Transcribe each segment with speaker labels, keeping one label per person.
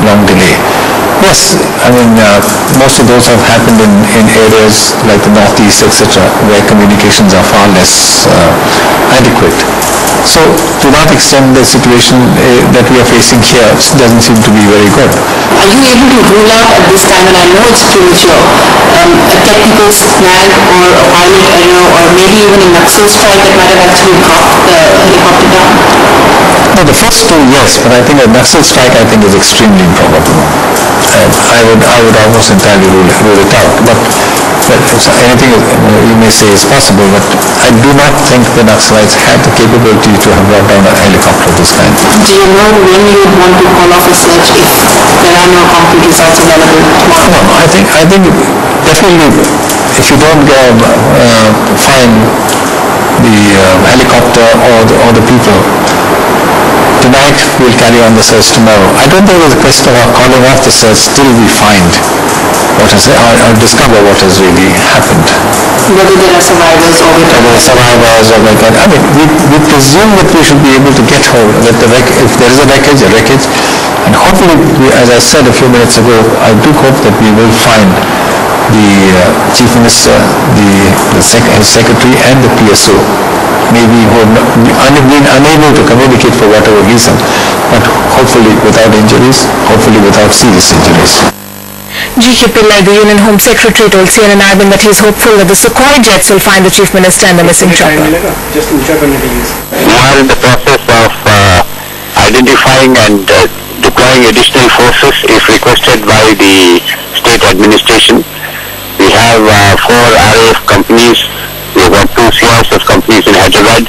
Speaker 1: long delay. Yes, I mean, most of those have happened in areas like the northeast, etc., where communications are far less adequate. So to that extent, the situation that we are facing here doesn't seem to be very good.
Speaker 2: Are you able to rule out at this time, and I know it's premature, a technical snag or a pilot error or maybe even a Naxal strike that might have actually dropped the helicopter down?
Speaker 1: No, the first two, yes, but I think a Naxal strike, I think, is extremely improbable. I would almost entirely rule it out. But anything you may say is possible, but I do not think the Naxalites had the capability to have brought down a helicopter of this kind.
Speaker 2: Do you know when you would want to call off a search if there are no concrete results available tomorrow?
Speaker 1: No, I think definitely if you don't find the helicopter or the people, tonight we'll carry on the search tomorrow. I don't think there's a question of calling off the search till we find what has or discover what has really happened.
Speaker 2: Whether there are survivors or
Speaker 1: like that. I mean, we presume that we should be able to get hold that if there is a wreckage, and hopefully, as I said a few minutes ago, I do hope that we will find the Chief Minister, his Secretary and the PSO, maybe who have been unable to communicate for whatever reason, but hopefully without injuries, hopefully without serious injuries.
Speaker 3: G.K. Pillai, the Union Home Secretary, told CNN Urban that he is hopeful that the Sukhoi jets will find the Chief Minister and the missing chopper.
Speaker 4: We are in the process of identifying and deploying additional forces if requested by the state administration. We have 4 RAF companies, we have got 2 CRSF companies in Hyderabad,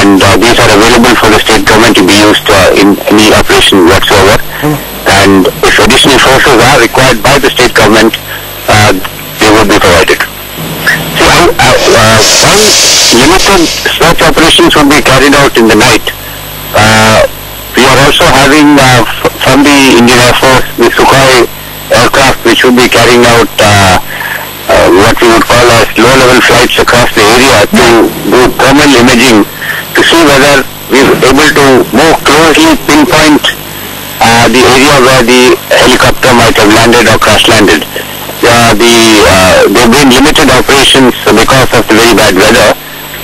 Speaker 4: and these are available for the state government to be used in any operation whatsoever. And if additional forces are required by the state government, they will be provided. So while limited search operations will be carried out in the night, we are also having from the Indian Air Force the Sukhoi aircraft, which will be carrying out what we would call as low-level flights across the area to do thermal imaging to see whether we are able to more closely pinpoint the area where the helicopter might have landed or crash landed. There have been limited operations because of the very bad weather,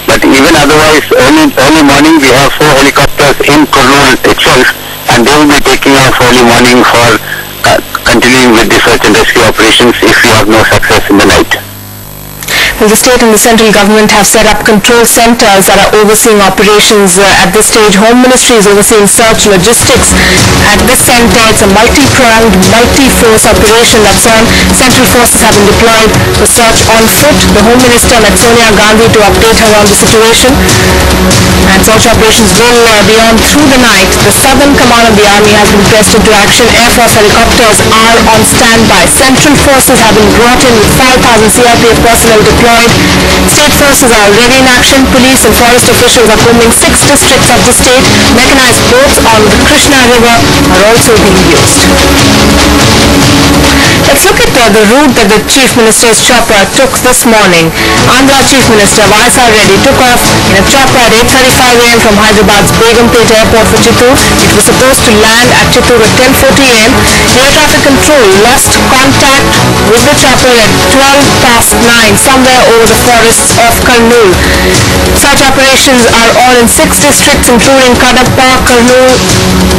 Speaker 4: but even otherwise, early morning we have 4 helicopters in Kurnool itself, and they will be taking off early morning for continuing with the search and rescue operations if we have no success in the night.
Speaker 3: Well, the state and the central government have set up control centers that are overseeing operations. At this stage, Home Ministry is overseeing search logistics. At this center, it's a multi-pronged, multi-force operation that's on. Central forces have been deployed for search on foot. The Home Minister met Sonia Gandhi to update her on the situation. And search operations will be on through the night. The Southern Command of the Army has been pressed into action. Air Force helicopters are on standby. Central forces have been brought in with 5,000 CRPF personnel deployed. State forces are already in action. Police and forest officials are combing 6 districts of the state. Mechanized boats on the Krishna River are also being used. Let's look at the route that the Chief Minister's chopper took this morning. Andhra Chief Minister Y.S.R. Reddy took off in a chopper at 8:35 a.m. from Hyderabad's Begumpet Airport for Chittoor. It was supposed to land at Chittoor at 10:40 a.m. Air traffic control lost contact with the chopper at 9:12 somewhere over the forests of Kurnool. Search operations are on in 6 districts including Kadapa, Kurnool,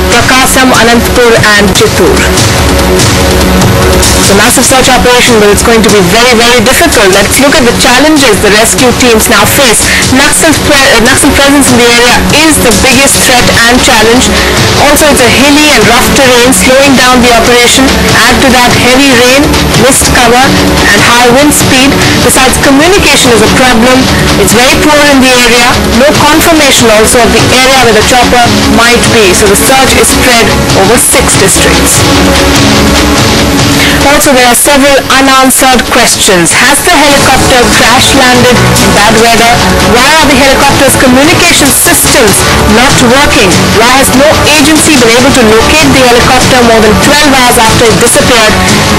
Speaker 3: Prakasam, Anantapur and Chittoor. It's a massive search operation, but it's going to be very, very difficult. Let's look at the challenges the rescue teams now face. Naxal presence in the area is the biggest threat and challenge. Also, it's a hilly and rough terrain, slowing down the operation. Add to that heavy rain, mist cover and high wind speed. Besides, communication is a problem. It's very poor in the area. No confirmation also of the area where the chopper might be. So the search is spread over 6 districts. Also, there are several unanswered questions. Has the helicopter crash landed in bad weather? Why are the helicopter's communication systems not working? Why has no agency been able to locate the helicopter more than 12 hours after it disappeared?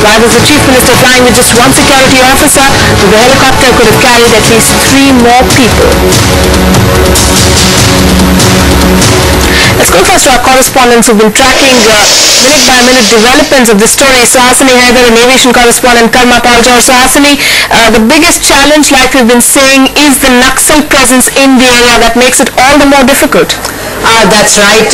Speaker 3: Why was the Chief Minister flying with just 1 security officer? The helicopter could have carried at least 3 more people. Let's go first to our correspondents who've been tracking minute-by-minute developments of this story. Suhasini Haidar and aviation correspondent Karma Paljar. Suhasini, the biggest challenge, like we've been saying, is the Naxal presence in the area that makes it all the more difficult.
Speaker 5: That's right.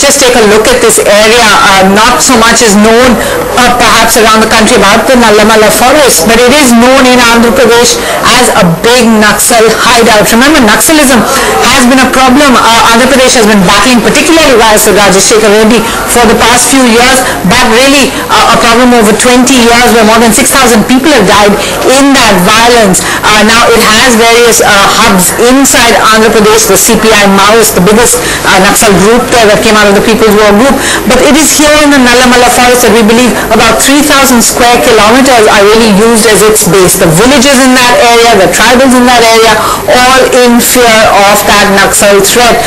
Speaker 5: Just take a look at this area. Not so much is known perhaps around the country about the Nallamala forest, but it is known in Andhra Pradesh as a big Naxal hideout. Remember, Naxalism has been a problem. Andhra Pradesh has been battling, particularly Vaisar Rajashekar Reddy, for the past few years, but really a problem over 20 years where more than 6,000 people have died in that violence. Now it has various hubs inside Andhra Pradesh, the CPI Maoist, the biggest Naxal group there that came out of the People's War group, but it is here in the Nallamala forest that we believe about 3,000 square kilometers are really used as its base. The villages in that area, the tribals in that area, all in fear of that Naxal threat.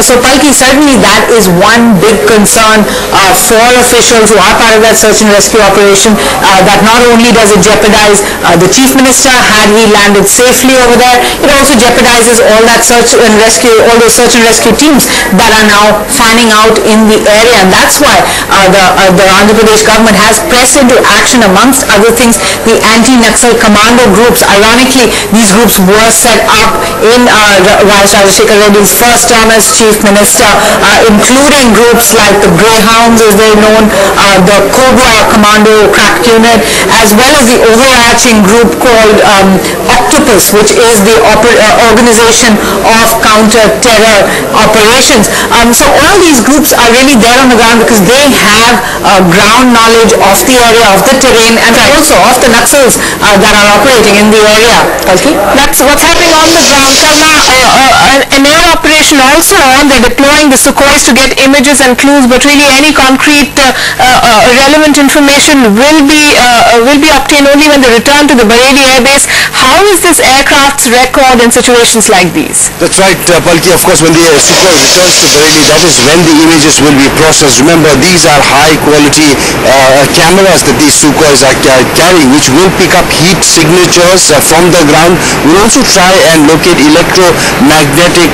Speaker 5: So Palki, certainly that is one big concern for officials who are part of that search and rescue operation, that not only does it jeopardize the Chief Minister had he landed safely over there, it also jeopardizes all that search and rescue, all those search and rescue teams that are now fanning out in the area. And that's why the Andhra Pradesh government has pressed into action, amongst other things, the anti-Naxal commando groups. Ironically, these groups were set up in Vaisar Rajashekar Reddy's first term as Chief Minister, including groups like the Greyhounds, as they're known, the Cobra Commando Crack Unit, as well as the overarching group called Octopus, which is the organization of counter-terror operations. So all these groups are really there on the ground because they have ground knowledge of the area, of the terrain, and also of the Naxals that are operating in the area. Okay?
Speaker 3: That's what's happening on the ground. Karma, an air operation also on. They're deploying the Sukhois to get images and clues, but really any concrete relevant information will be obtained only when they return to the Bareilly Air Base. How is this aircraft's record in situations like these?
Speaker 6: That's right, Palki. Of course, when the Sukhoi returns to Bareilly, that is when the images will be processed. Remember, these are high-quality cameras that these Sukhois are carrying, which will pick up heat signatures from the ground. We'll also try and locate electromagnetic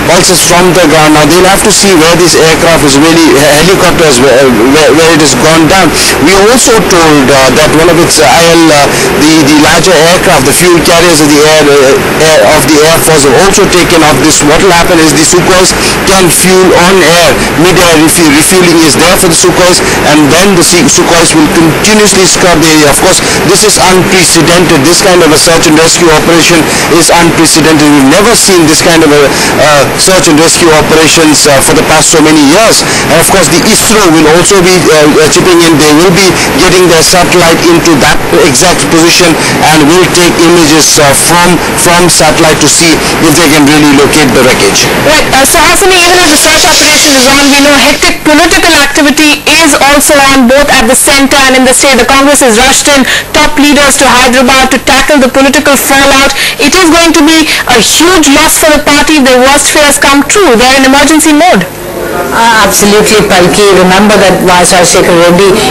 Speaker 6: pulses from the ground. Now, they'll have to see where this aircraft is really, helicopters, where it has gone down. We also told that one of its the larger aircraft, the fuel carriers of the Air Force have also taken off. This, what will happen is the Sukhois can fuel on air. Mid-air refueling is there for the Sukhois, and then the Sukhois will continuously scrub the area. Of course, this is unprecedented. This kind of a search and rescue operation is unprecedented. We've never seen this kind of a search and rescue operations for the past so many years. And of course, the ISRO will also be chipping in. They will be getting their satellite into that exact position and will take images from satellite to see if they can really locate the wreckage.
Speaker 3: Right. Suhasini, even as the search operation is on, we know hectic political activity is also on both at the centre and in the state. The Congress has rushed in top leaders to Hyderabad to tackle the political fallout. It is going to be a huge loss for the party if their worst fears come true. They're in emergency mode.
Speaker 5: Absolutely, Palki. Remember that Vaisar Rajashekar Reddy